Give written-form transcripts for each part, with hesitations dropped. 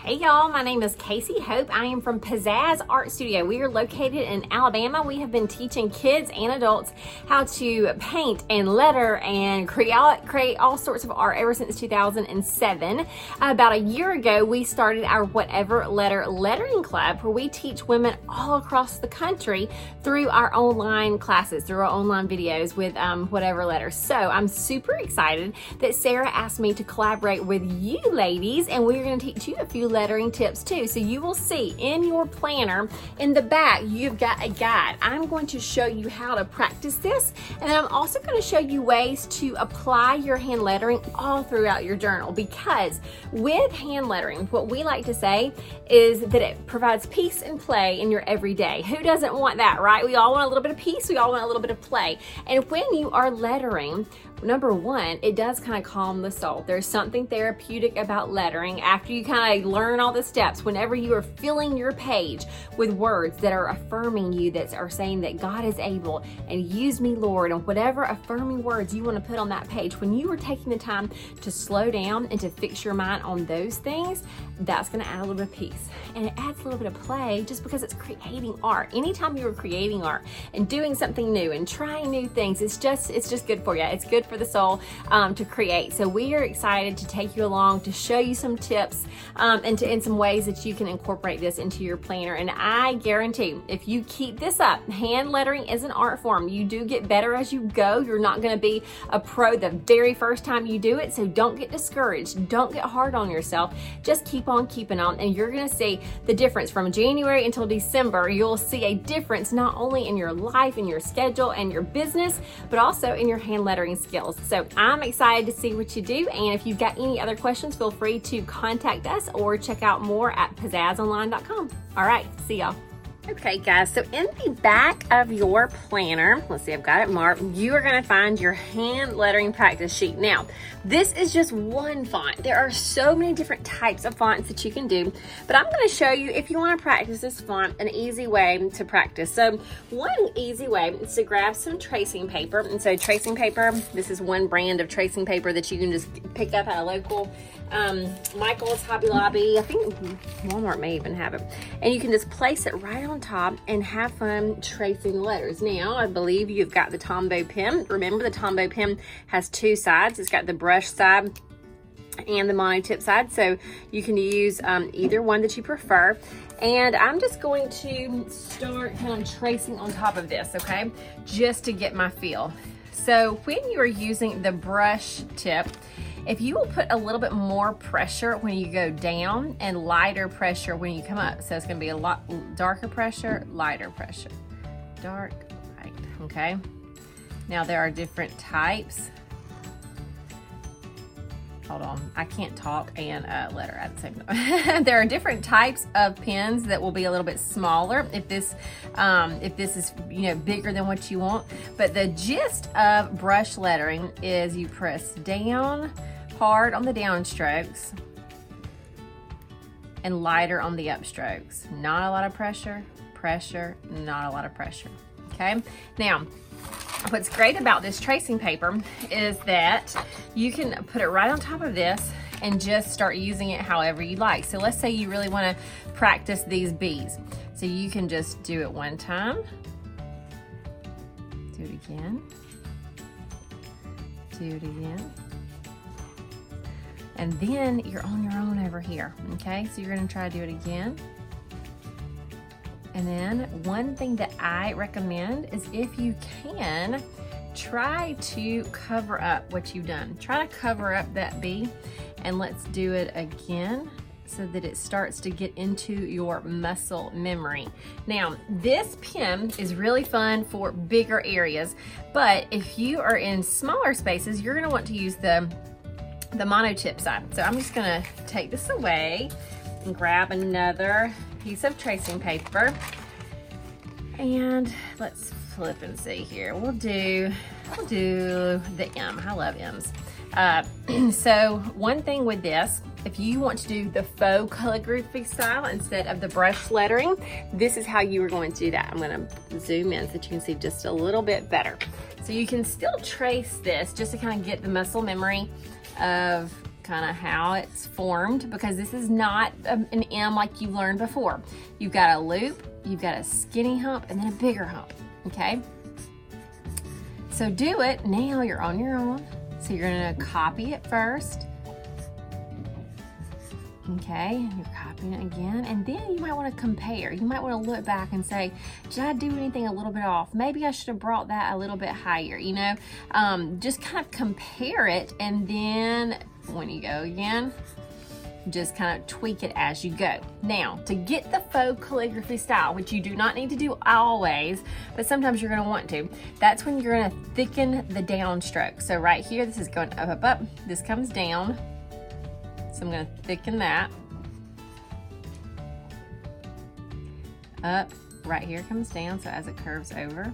Hey y'all, my name is Casey Hope. I am from Pizzazz Art Studio. We are located in Alabama. We have been teaching kids and adults how to paint and letter and create all sorts of art ever since 2007. About a year ago, we started our Whatever Letter Lettering Club, where we teach women all across the country through our online classes, through our online videos with Whatever Letters. So I'm super excited that Sarah asked me to collaborate with you ladies, and we're going to teach you a few lettering tips too. So you will see in your planner in the back you've got a guide. I'm going to show you how to practice this, and then I'm also going to show you ways to apply your hand lettering all throughout your journal, because with hand lettering, what we like to say is that it provides peace and play in your everyday. Who doesn't want that, right? We all want a little bit of peace, we all want a little bit of play. And when you are lettering, number one, it does kind of calm the soul. There's something therapeutic about lettering. After you kind of learn all the steps, whenever you are filling your page with words that are affirming you, that are saying that God is able and use me, Lord, and whatever affirming words you want to put on that page, when you are taking the time to slow down and to fix your mind on those things, that's going to add a little bit of peace. And it adds a little bit of play just because it's creating art. Anytime you are creating art and doing something new and trying new things, it's just good for you. It's good for the soul to create. So we are excited to take you along, to show you some tips and some ways that you can incorporate this into your planner. And I guarantee if you keep this up, hand lettering is an art form. You do get better as you go. You're not going to be a pro the very first time you do it. So don't get discouraged. Don't get hard on yourself. Just keep on keeping on, and you're going to see the difference from January until December. You'll see a difference not only in your life, in your schedule, and your business, but also in your hand lettering skills. So I'm excited to see what you do. And if you've got any other questions, feel free to contact us or check out more at pizzazzonline.com. All right, see y'all. Okay guys, so in the back of your planner, let's see, I've got it marked, you are going to find your hand lettering practice sheet. Now, this is just one font. There are so many different types of fonts that you can do, but I'm going to show you, if you want to practice this font, an easy way to practice. So one easy way is to grab some tracing paper. And so tracing paper, this is one brand of tracing paper that you can just pick up at a local Michael's, Hobby Lobby. I think Walmart may even have it. And you can just place it right on top and have fun tracing letters. Now, I believe you've got the Tombow pen. Remember, the Tombow pen has two sides. It's got the brush side and the monotip side, so you can use either one that you prefer. And I'm just going to start kind of tracing on top of this, okay, just to get my feel. So when you are using the brush tip, if you will put a little bit more pressure when you go down and lighter pressure when you come up. So it's going to be a lot darker pressure, lighter pressure. Dark, light, okay? Now there are different types. Hold on, I can't talk and letter at the same time. There are different types of pens that will be a little bit smaller if this is, you know, bigger than what you want. But the gist of brush lettering is you press down hard on the down strokes and lighter on the up strokes. Not a lot of pressure, not a lot of pressure. Okay, now what's great about this tracing paper is that you can put it right on top of this and just start using it however you like. So let's say you really want to practice these B's. So you can just do it one time, do it again, do it again, and then you're on your own over here, okay? So you're gonna try to do it again. And then one thing that I recommend is, if you can, try to cover up what you've done. Try to cover up that B, and let's do it again so that it starts to get into your muscle memory. Now, this pen is really fun for bigger areas, but if you are in smaller spaces, you're gonna want to use the monotip side. So I'm just gonna take this away and grab another piece of tracing paper, and let's flip and see here. We'll do the M. I love M's. So one thing with this, if you want to do the faux calligraphy style instead of the brush lettering, this is how you are going to do that. I'm going to zoom in so that you can see just a little bit better. So you can still trace this just to kind of get the muscle memory of kind of how it's formed, because this is not an M like you learned before. You've got a loop, you've got a skinny hump, and then a bigger hump, okay? So do it. Now you're on your own. So you're gonna copy it first. Okay, you're copying it again, and then you might want to compare. You might want to look back and say, did I do anything a little bit off? Maybe I should have brought that a little bit higher, you know? Just kind of compare it, and then when you go again, just kind of tweak it as you go. Now, to get the faux calligraphy style, which you do not need to do always, but sometimes you're gonna want to, that's when you're gonna thicken the downstroke. So right here, this is going up, up, up. This comes down. So I'm gonna thicken that. Up, right here comes down, so as it curves over.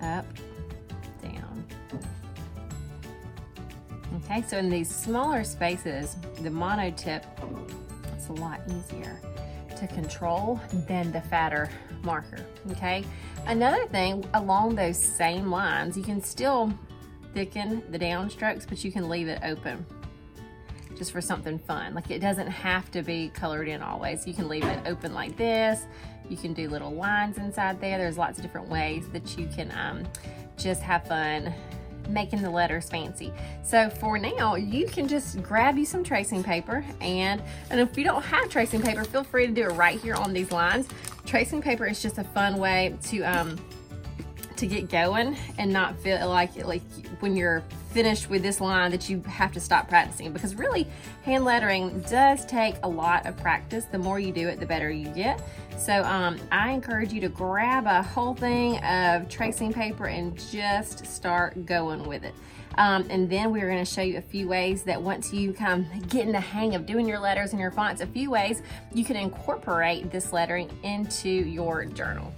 Up, down. Okay, so in these smaller spaces, the mono tip, it's a lot easier to control than the fatter marker, okay? Another thing, along those same lines, you can still thicken the downstrokes, but you can leave it open just for something fun. Like, it doesn't have to be colored in always. You can leave it open like this. You can do little lines inside there. There's lots of different ways that you can just have fun making the letters fancy. So for now, you can just grab you some tracing paper, and if you don't have tracing paper, feel free to do it right here on these lines. Tracing paper is just a fun way to get going and not feel like when you're finished with this line that you have to stop practicing, because really hand lettering does take a lot of practice. The more you do it, the better you get. So I encourage you to grab a whole thing of tracing paper and just start going with it. And then we're going to show you a few ways that once you kind of get in the hang of doing your letters and your fonts, a few ways you can incorporate this lettering into your journal.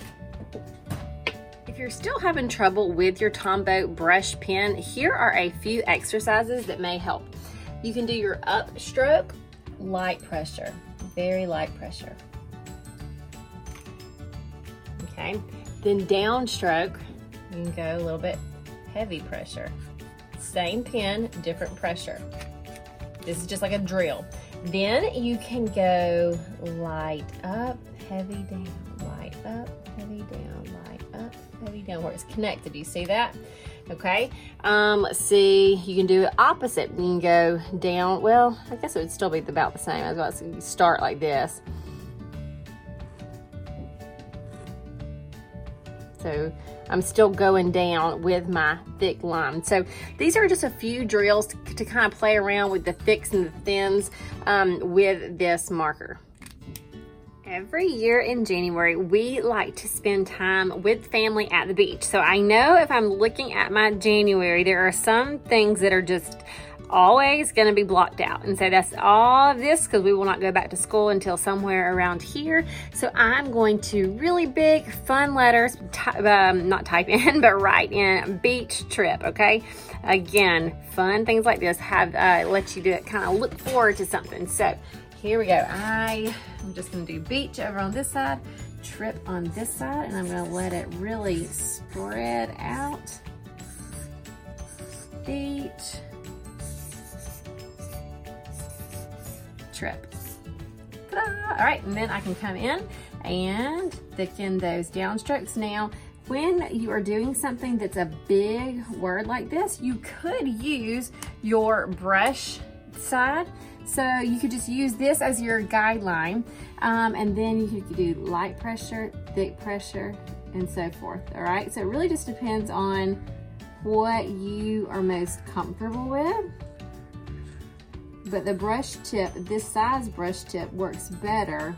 If you're still having trouble with your Tombow brush pen, here are a few exercises that may help. You can do your upstroke, light pressure, very light pressure. Okay, then downstroke, you can go a little bit heavy pressure. Same pen, different pressure. This is just like a drill. Then you can go light up, heavy down, light up, heavy down, light up, heavy down, where it's connected. You see that? Okay. Let's see. You can do it opposite. You can go down. Well, I guess it would still be about the same. I was about to start like this. So I'm still going down with my thick line. So these are just a few drills to kind of play around with the thicks and the thins with this marker. Every year in January, we like to spend time with family at the beach. So I know if I'm looking at my January, there are some things that are just always going to be blocked out. And so that's all of this, because we will not go back to school until somewhere around here. So I'm going to really big fun letters, not type in, but write in beach trip. Okay. Again, fun things like this have let you do it, kind of look forward to something. So here we go. I'm just going to do beach over on this side, trip on this side, and I'm going to let it really spread out. Beach, trip. Ta-da! All right, and then I can come in and thicken those downstrokes. Now, when you are doing something that's a big word like this, you could use your brush side. So you could just use this as your guideline, and then you could do light pressure, thick pressure, and so forth. All right, so it really just depends on what you are most comfortable with. But the brush tip, this size brush tip, works better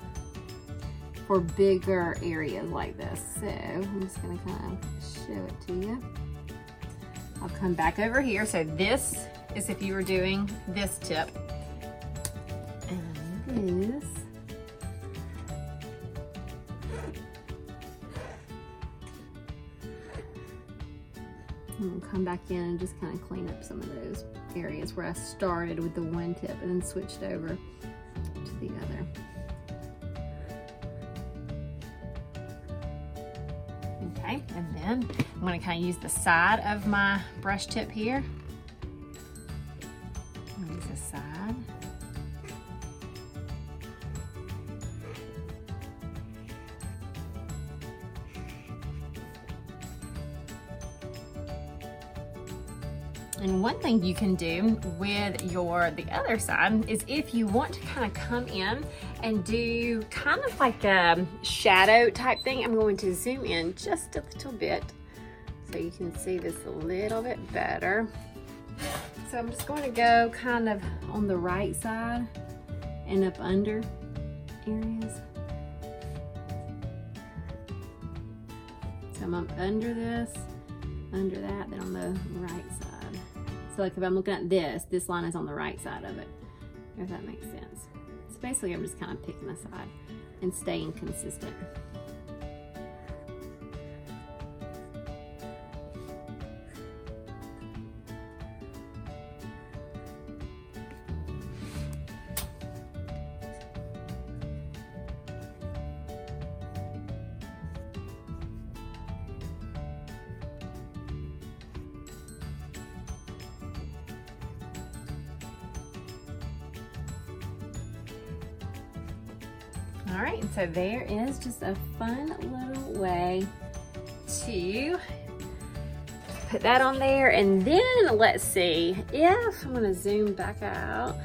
for bigger areas like this. So I'm just gonna kind of show it to you. I'll come back over here. So this is if you were doing this tip. And this. And we'll come back in and just kind of clean up some of those areas where I started with the one tip and then switched over to the other. Okay, and then I'm going to kind of use the side of my brush tip here this aside. And one thing you can do with the other side is if you want to kind of come in and do kind of like a shadow type thing, I'm going to zoom in just a little bit so you can see this a little bit better. So I'm just going to go kind of on the right side and up under areas. So I'm up under this, under that, then on the right side. So like if I'm looking at this line is on the right side of it, if that makes sense. So basically I'm just kind of picking a side and staying consistent. All right, and so there is just a fun little way to put that on there. And then let's see if I'm gonna zoom back out.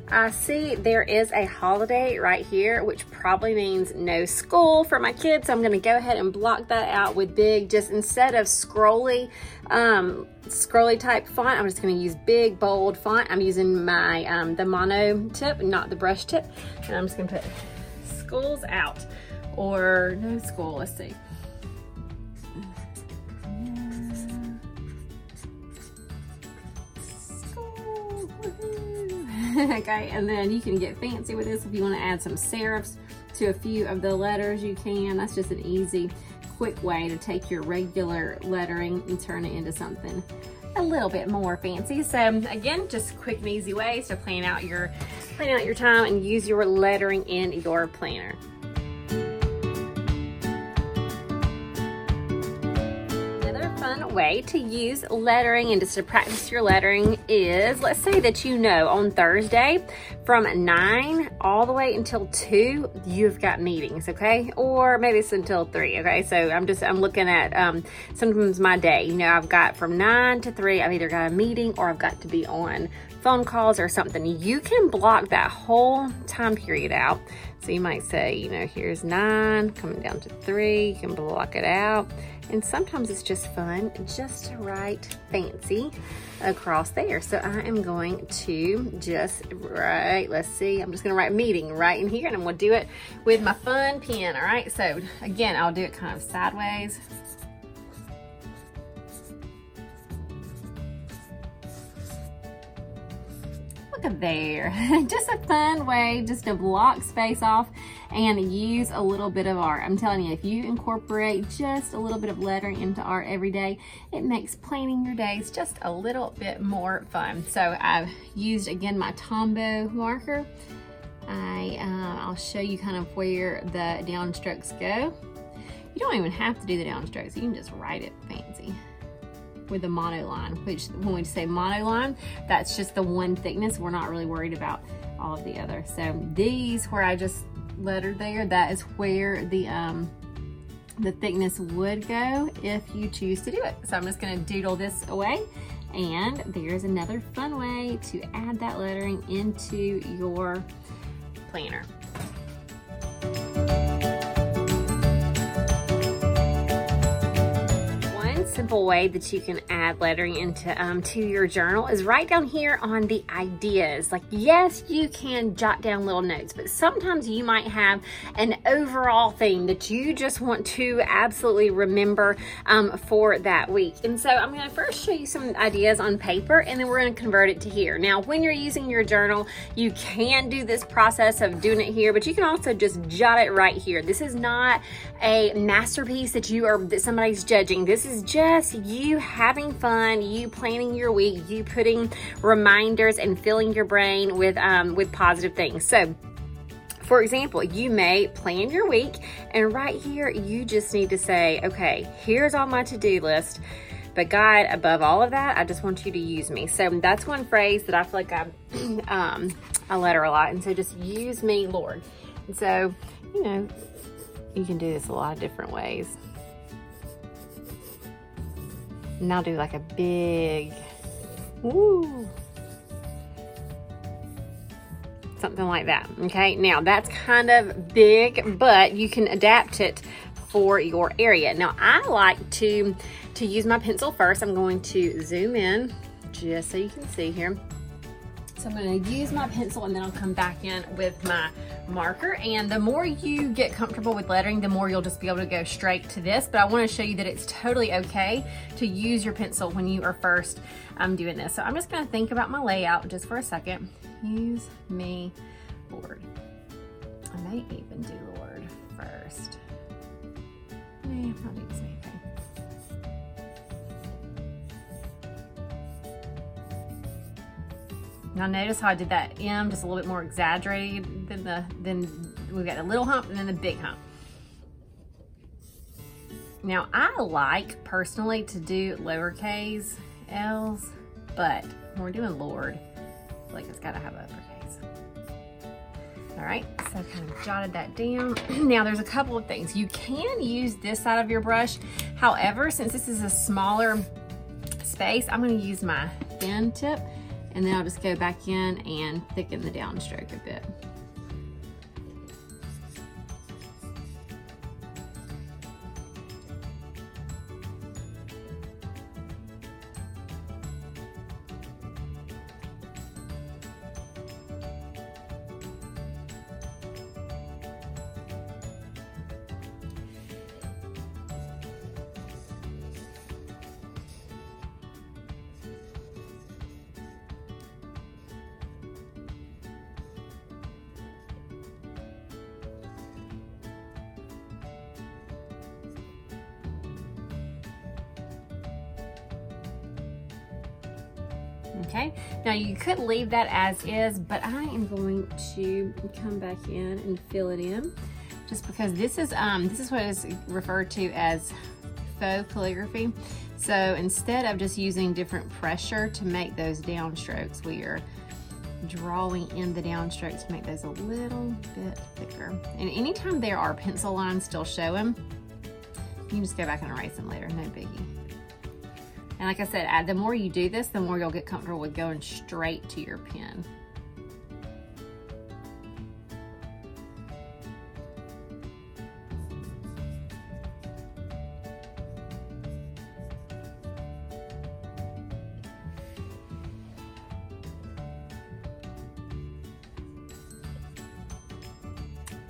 I see there is a holiday right here, which probably means no school for my kids. So I'm gonna go ahead and block that out with big, just instead of scrolly type font, I'm just gonna use big, bold font. I'm using my, the mono tip, not the brush tip. And I'm just gonna put school's out, or no school, let's see. School, okay, and then you can get fancy with this if you want to add some serifs to a few of the letters, you can. That's just an easy, quick way to take your regular lettering and turn it into something a little bit more fancy. So again, just quick and easy ways to plan out your time and use your lettering in your planner. Another fun way to use lettering and just to practice your lettering is, let's say that you know on Thursday from 9 all the way until 2 you've got meetings, okay? Or maybe it's until 3, okay? So I'm looking at sometimes my day, you know, I've got from 9 to 3, I've either got a meeting or I've got to be on phone calls or something. You can block that whole time period out. So you might say, you know, here's 9 coming down to 3, you can block it out. And sometimes it's just fun just to write fancy across there. So I am going to just write, let's see, I'm just gonna write meeting right in here, and I'm gonna do it with my fun pen, all right? So again, I'll do it kind of sideways. Look at there. Just a fun way just to block space off and use a little bit of art. I'm telling you, if you incorporate just a little bit of lettering into art every day, it makes planning your days just a little bit more fun. So I've used, again, my Tombow marker. I'll show you kind of where the downstrokes go. You don't even have to do the downstrokes. You can just write it fancy with the monoline, which when we say monoline, that's just the one thickness. We're not really worried about all of the other. So these, where I just lettered there, that is where the thickness would go if you choose to do it. So I'm just gonna doodle this away, and there's another fun way to add that lettering into your planner. Simple way that you can add lettering into to your journal is right down here on the ideas. Like, yes, you can jot down little notes, but sometimes you might have an overall theme that you just want to absolutely remember for that week. And so I'm going to first show you some ideas on paper, and then we're going to convert it to here. Now, when you're using your journal, you can do this process of doing it here, but you can also just jot it right here. This is not a masterpiece that somebody's judging. This is just you having fun, you planning your week, you putting reminders and filling your brain with positive things. So for example, you may plan your week, and right here you just need to say, okay, here's on my to-do list, But God, above all of that, I just want you to use me. So that's one phrase that I feel like I letter a lot. And so just use me, Lord. And so, you know, you can do this a lot of different ways. And I'll do like a big, woo, something like that. Okay, now that's kind of big, but you can adapt it for your area. Now I like to use my pencil first. I'm going to zoom in just so you can see here. So I'm going to use my pencil and then I'll come back in with my marker. And the more you get comfortable with lettering, the more you'll just be able to go straight to this. But I want to show you that it's totally okay to use your pencil when you are first doing this. So I'm just going to think about my layout just for a second. Use me, Lord. I may even do Lord first. I'll do this, okay. Now notice how I did that M just a little bit more exaggerated than we've got a little hump and then the big hump. Now I like personally to do lowercase L's, but when we're doing Lord, I feel like it's gotta have uppercase. All right, so kind of jotted that down. Now there's a couple of things. You can use this side of your brush. However, since this is a smaller space, I'm gonna use my thin tip and then I'll just go back in and thicken the downstroke a bit. Okay, now you could leave that as is, but I am going to come back in and fill it in just because this is what is referred to as faux calligraphy. So instead of just using different pressure to make those downstrokes, we are drawing in the downstrokes to make those a little bit thicker. And anytime there are pencil lines still showing, you can just go back and erase them later, no biggie. And like I said, the more you do this, the more you'll get comfortable with going straight to your pen.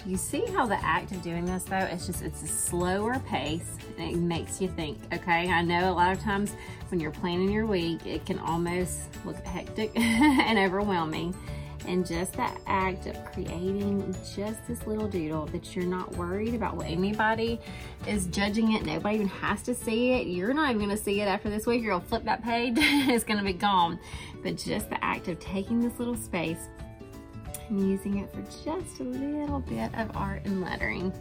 You see how the act of doing this though, it's a slower pace and it makes you think, okay? I know a lot of times when you're planning your week, it can almost look hectic and overwhelming. And just that act of creating just this little doodle that you're not worried about what anybody is judging it. Nobody even has to see it. You're not even gonna see it after this week. You're gonna flip that page, it's gonna be gone. But just the act of taking this little space and using it for just a little bit of art and lettering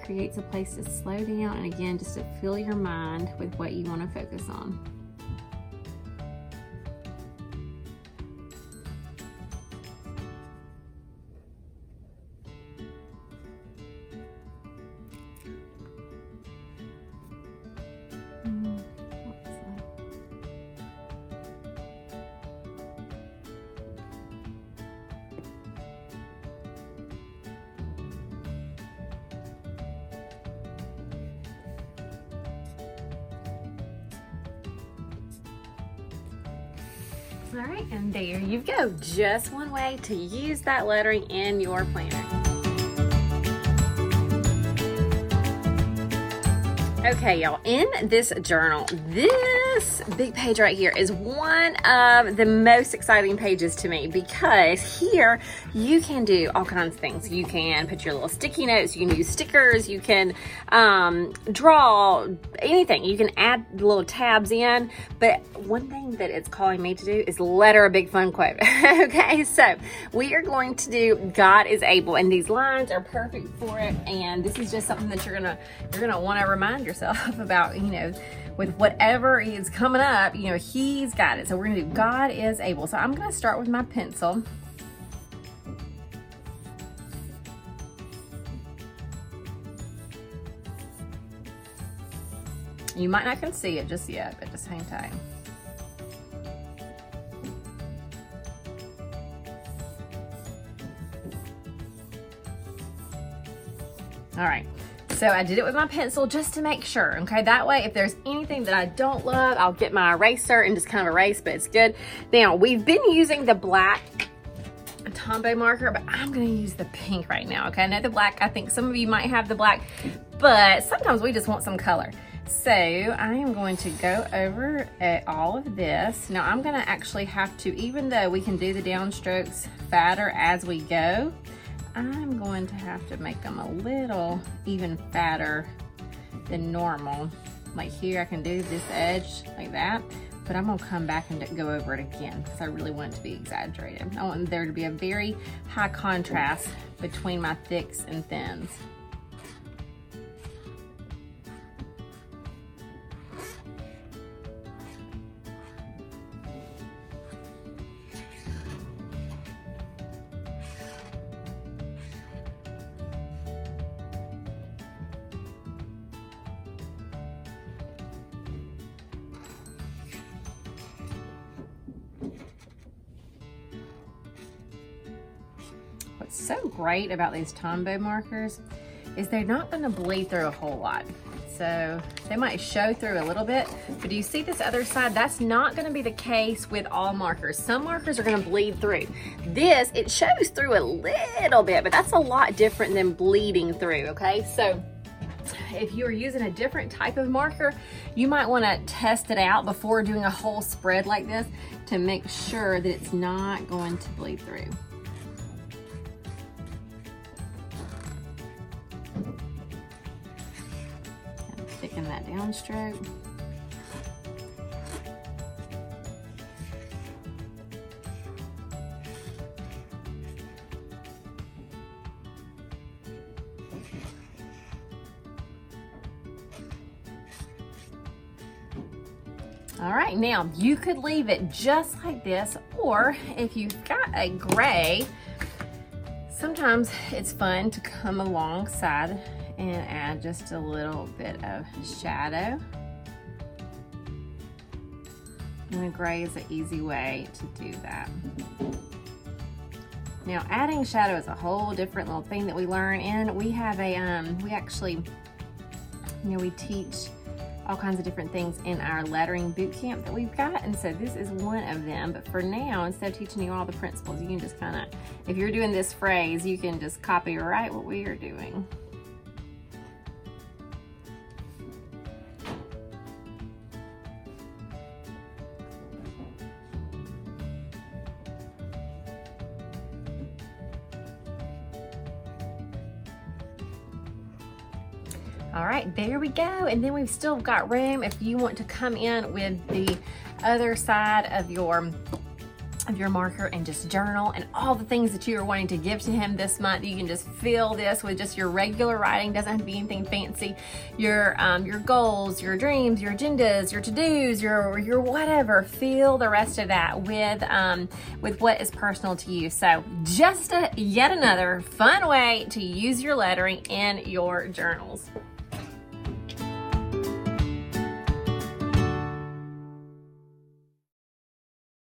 creates a place to slow down and again just to fill your mind with what you want to focus on. All right, and there you go. Just one way to use that lettering in your planner. Okay, y'all, in this journal, this big page right here is one of the most exciting pages to me because here you can do all kinds of things. You can put your little sticky notes, you can use stickers, you can draw anything. You can add little tabs in, but one thing that it's calling me to do is letter a big fun quote. Okay, so we are going to do God is able, and these lines are perfect for it, and this is just something that you're gonna want to remind yourself about, you know, with whatever is coming up, you know, he's got it. So we're gonna do God is able. So I'm gonna start with my pencil. You might not can see it just yet, but just hang tight. All right, so I did it with my pencil just to make sure, okay? That way, if there's anything that I don't love, I'll get my eraser and just kind of erase, but it's good. Now, we've been using the black Tombow marker, but I'm gonna use the pink right now, okay? I know the black, I think some of you might have the black, but sometimes we just want some color. So I am going to go over all of this. Now I'm gonna actually have to, even though we can do the downstrokes fatter as we go, I'm going to have to make them a little even fatter than normal. Like here, I can do this edge like that, but I'm gonna come back and go over it again because I really want it to be exaggerated. I want there to be a very high contrast between my thicks and thins. What's so great about these Tombow markers is they're not going to bleed through a whole lot. So they might show through a little bit, but do you see this other side? That's not going to be the case with all markers. Some markers are going to bleed through. This, it shows through a little bit, but that's a lot different than bleeding through, okay? So if you're using a different type of marker, you might want to test it out before doing a whole spread like this to make sure that it's not going to bleed through. Thicken that downstroke. All right, now you could leave it just like this, or if you've got a gray, sometimes it's fun to come alongside and add just a little bit of shadow. And the gray is an easy way to do that. Now, adding shadow is a whole different little thing that we learn, and we have a, we actually, you know, we teach all kinds of different things in our lettering boot camp that we've got, and so this is one of them. But for now, instead of teaching you all the principles, you can just kind of, if you're doing this phrase, you can just copyright what we are doing. All right, there we go. And then we've still got room if you want to come in with the other side of your marker and just journal and all the things that you are wanting to give to him this month. You can just fill this with just your regular writing. Doesn't have to be anything fancy. Your goals, your dreams, your agendas, your to-dos, your whatever. Fill the rest of that with what is personal to you. So just yet another fun way to use your lettering in your journals.